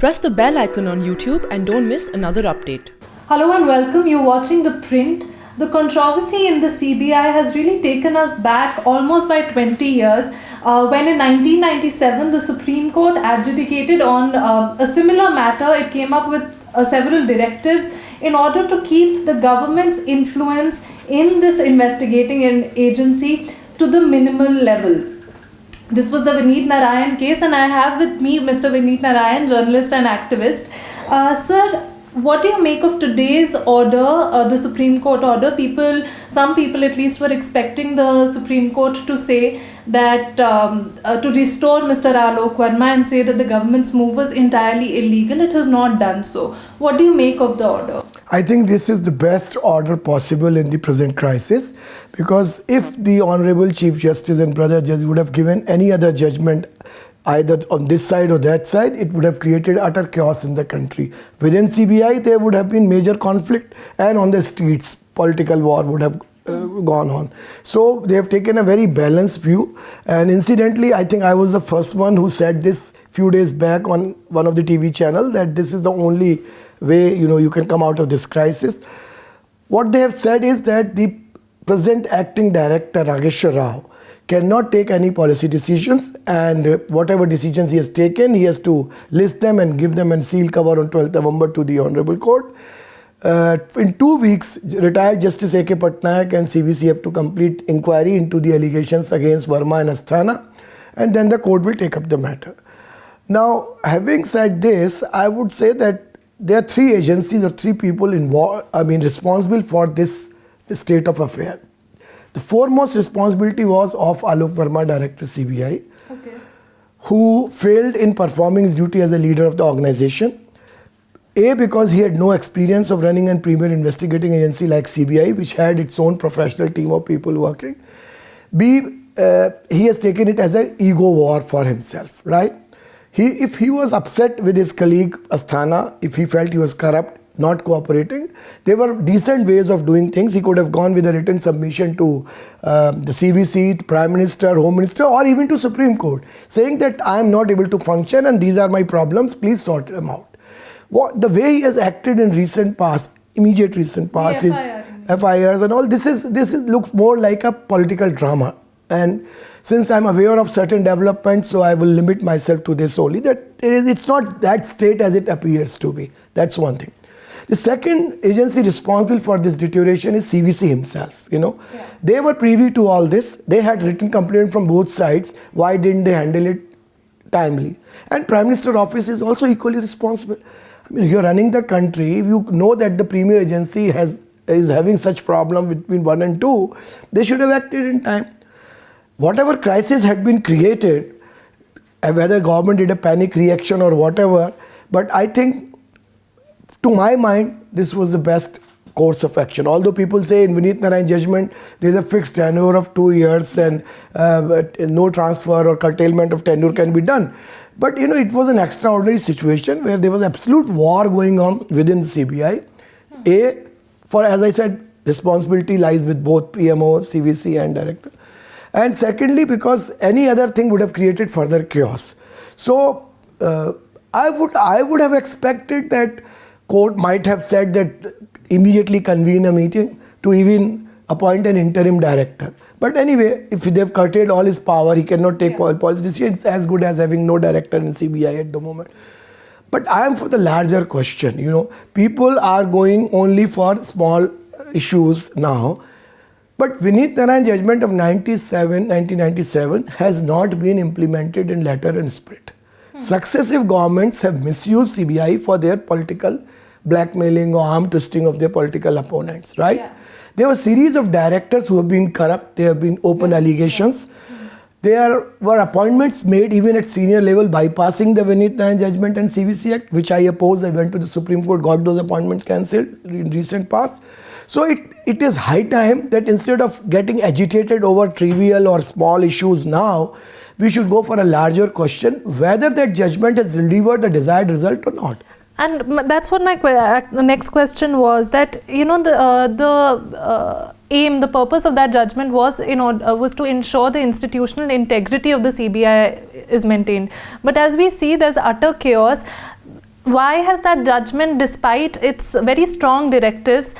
Press the bell icon on YouTube and don't miss another update. Hello and welcome. You're watching The Print. The controversy in the CBI has really taken us back almost by 20 years when in 1997 the Supreme Court adjudicated on a similar matter. It came up with several directives in order to keep the government's influence in this investigating agency to the minimal level. This was the Vineet Narain case, and I have with me Mr. Vineet Narain, journalist and activist. Sir, what do you make of today's order, the Supreme Court order? Some people at least were expecting the Supreme Court to say that, to restore Mr. Alok Verma and say that the government's move was entirely illegal. It has not done so. What do you make of the order? I think this is the best order possible in the present crisis, because if the Honorable Chief Justice and Brother Judge would have given any other judgment either on this side or that side, it would have created utter chaos in the country. Within CBI, there would have been major conflict, and on the streets, political war would have gone on. So they have taken a very balanced view. And incidentally, I think I was the first one who said this few days back on one of the TV channel, that this is the only way you can come out of this crisis. What they have said is that the present acting director, Nageshwar Rao, cannot take any policy decisions, and whatever decisions he has taken, he has to list them and give them and seal cover on 12th November to the Honorable Court. In 2 weeks, retired Justice A.K. Patnaik and CVC have to complete inquiry into the allegations against Verma and Asthana, and then the court will take up the matter. Now, having said this, I would say that there are three agencies or three people involved, responsible for this state of affair. The foremost responsibility was of Alok Verma, Director CBI, who failed in performing his duty as a leader of the organization. A, because he had no experience of running a premier investigating agency like CBI, which had its own professional team of people working. B, he has taken it as an ego war for himself, right? If he was upset with his colleague Asthana, if he felt he was corrupt, not cooperating, there were decent ways of doing things. He could have gone with a written submission to the CVC, Prime Minister, Home Minister, or even to Supreme Court, saying that I am not able to function and these are my problems, please sort them out. The way he has acted in recent past, immediate recent past, his FIRs and all, this looks more like a political drama. And since I'm aware of certain developments, so I will limit myself to this only, that it's not that straight as it appears to be. That's one thing. The second agency responsible for this deterioration is CVC himself. They were privy to all this. They had written complaint from both sides. Why didn't they handle it timely? And Prime Minister's office is also equally responsible. You're running the country. If you know that the premier agency is having such problem between 1 and 2, they should have acted in time. Whatever crisis had been created, whether government did a panic reaction or whatever, but I think, to my mind, this was the best course of action. Although people say in Vineet Narain judgment, there is a fixed tenure of 2 years and no transfer or curtailment of tenure can be done. But it was an extraordinary situation where there was absolute war going on within the CBI. As I said, responsibility lies with both PMO, CVC and director. And secondly, because any other thing would have created further chaos. So I would have expected that court might have said that immediately convene a meeting to even appoint an interim director. But anyway, if they've curtailed all his power, he cannot take policy decisions. It's as good as having no director in CBI at the moment. But I am for the larger question. People are going only for small issues now. But Vineet Narain judgment of 1997 has not been implemented in letter and spirit. Successive governments have misused CBI for their political blackmailing or arm twisting of their political opponents, right? Yeah. There were a series of directors who have been corrupt. There have been open allegations. There were appointments made even at senior level bypassing the Vineet Narain judgment and CVC Act, which I opposed. I went to the Supreme Court, got those appointments cancelled in recent past. So it is high time that instead of getting agitated over trivial or small issues now, we should go for a larger question, whether that judgment has delivered the desired result or not. And that's what my next question was, that the aim, the purpose of that judgment was to ensure the institutional integrity of the CBI is maintained. But as we see, there's utter chaos. Why has that judgment, despite its very strong directives,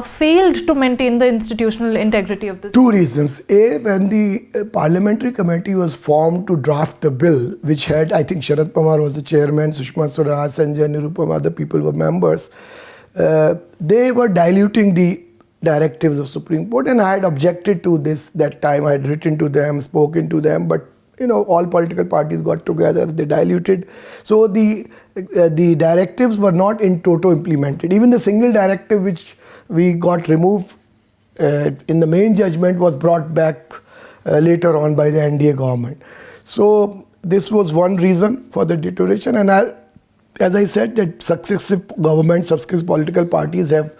failed to maintain the institutional integrity of this? Two reasons. A, when the parliamentary committee was formed to draft the bill, which had, I think Sharad Pawar was the chairman, Sushma Swaraj, Sanjay Nirupama, other people were members, they were diluting the directives of Supreme Court, and I had objected to this that time. I had written to them, spoken to them, but all political parties got together, they diluted. So the directives were not in toto implemented. Even the single directive which we got removed in the main judgment was brought back later on by the NDA government. So this was one reason for the deterioration. And as I said, that successive governments, successive political parties have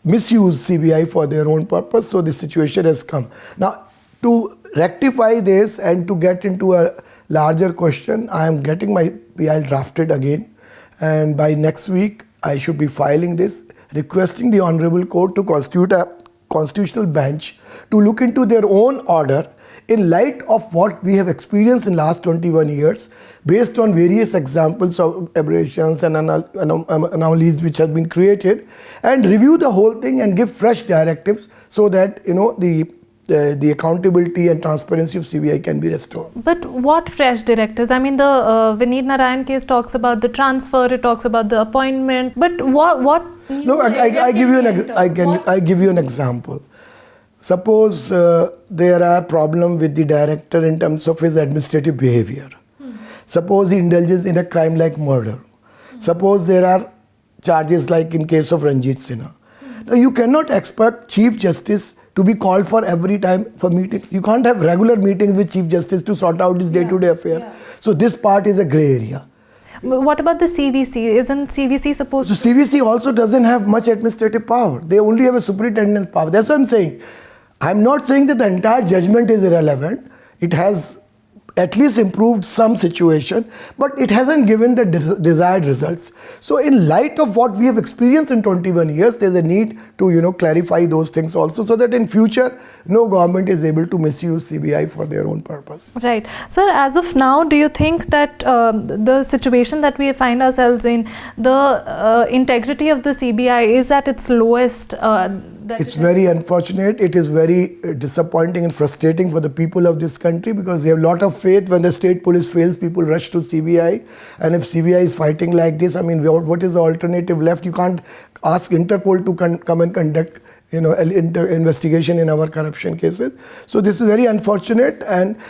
misused CBI for their own purpose. So this situation has come. Now, to rectify this and to get into a larger question, I am getting my PI drafted again, and by next week I should be filing this, requesting the Honorable Court to constitute a constitutional bench to look into their own order in light of what we have experienced in last 21 years, based on various examples of aberrations and anomalies which have been created, and review the whole thing and give fresh directives so that the accountability and transparency of CBI can be restored. But what fresh directives? I mean, the Vineet Narain case talks about the transfer, it talks about the appointment, but what? No, I give you an example. Suppose there are problems with the director in terms of his administrative behavior. Suppose he indulges in a crime like murder. Suppose there are charges like in case of Ranjit Sinha. Now you cannot expect Chief Justice to be called for every time for meetings. You can't have regular meetings with Chief Justice to sort out his day-to-day affair. Yeah. So this part is a grey area. What about the CVC? Isn't CVC supposed to? So CVC also doesn't have much administrative power. They only have a superintendent's power. That's what I'm saying. I'm not saying that the entire judgment is irrelevant. It has at least improved some situation, but it hasn't given the desired results. So in light of what we have experienced in 21 years, there's a need to clarify those things also, so that in future no government is able to misuse CBI for their own purposes. Right. Sir, as of now, do you think that the situation that we find ourselves in, the integrity of the CBI is at its lowest? It's very unfortunate. It is very disappointing and frustrating for the people of this country, because they have a lot of faith. When the state police fails, people rush to CBI. And if CBI is fighting like this, I mean, what is the alternative left? You can't ask Interpol to come and conduct investigation in our corruption cases. So this is very unfortunate.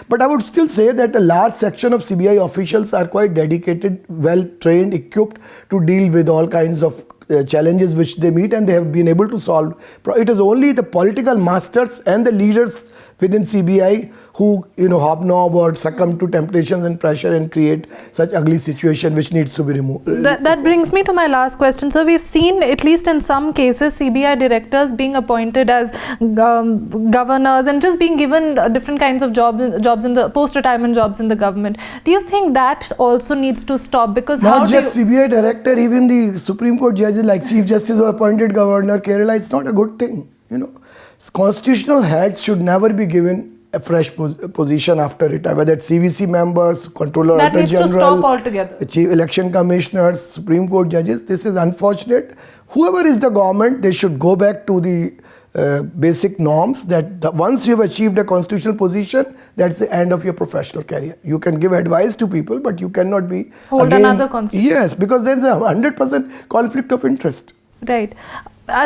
But I would still say that a large section of CBI officials are quite dedicated, well trained, equipped to deal with all kinds of challenges which they meet, and they have been able to solve. It is only the political masters and the leaders within CBI who hobnob or succumb to temptations and pressure and create such ugly situation which needs to be removed. That brings me to my last question. So we've seen, at least in some cases, CBI directors being appointed as governors and just being given different kinds of jobs in the post-retirement jobs in the government. Do you think that also needs to stop? Because not just CBI director, even the Supreme Court judges like Chief Justice or appointed Governor Kerala, it's not a good thing. Constitutional heads should never be given a fresh position after retirement, whether it's CVC members, Controller That needs General, to stop altogether. Chief Election Commissioners, Supreme Court judges. This is unfortunate. Whoever is the government, they should go back to the basic norms that once you've achieved a constitutional position, that's the end of your professional career. You can give advice to people, but you cannot be hold another constitution. Yes, because there's a 100% conflict of interest. Right.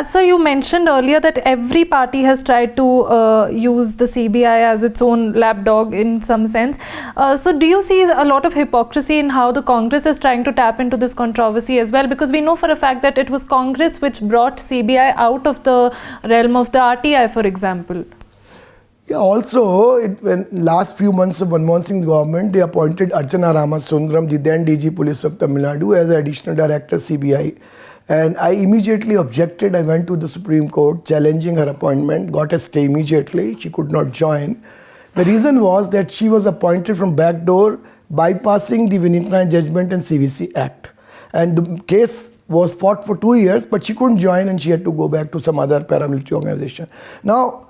Sir, you mentioned earlier that every party has tried to use the CBI as its own lapdog in some sense. So do you see a lot of hypocrisy in how the Congress is trying to tap into this controversy as well? Because we know for a fact that it was Congress which brought CBI out of the realm of the RTI, for example. Yeah, also, when last few months of Manmohan Singh's government, they appointed Asthana-Verma, the then DG Police of Tamil Nadu, as additional director CBI. And I immediately objected. I went to the Supreme Court challenging her appointment, got a stay immediately. She could not join. The reason was that she was appointed from backdoor, bypassing the Vineet Narain judgment and CVC Act. And the case was fought for 2 years, but she couldn't join and she had to go back to some other paramilitary organization. Now,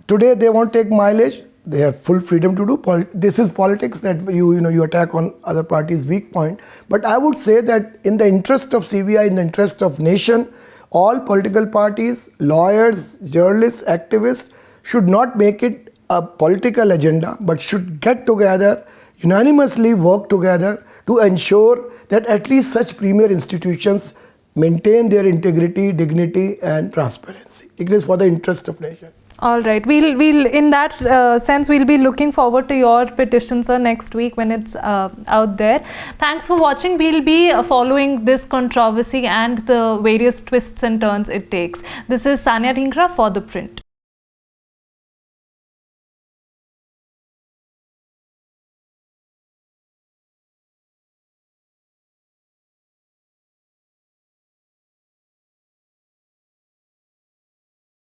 today they won't take mileage. They have full freedom to do. This is politics that you attack on other parties' weak point. But I would say that in the interest of CBI, in the interest of nation, all political parties, lawyers, journalists, activists should not make it a political agenda, but should get together, unanimously work together to ensure that at least such premier institutions maintain their integrity, dignity and transparency. It is for the interest of nation. All right. We'll in that sense, we'll be looking forward to your petition, sir, next week when it's out there. Thanks for watching. We'll be following this controversy and the various twists and turns it takes. This is Sanya Dhingra for The Print.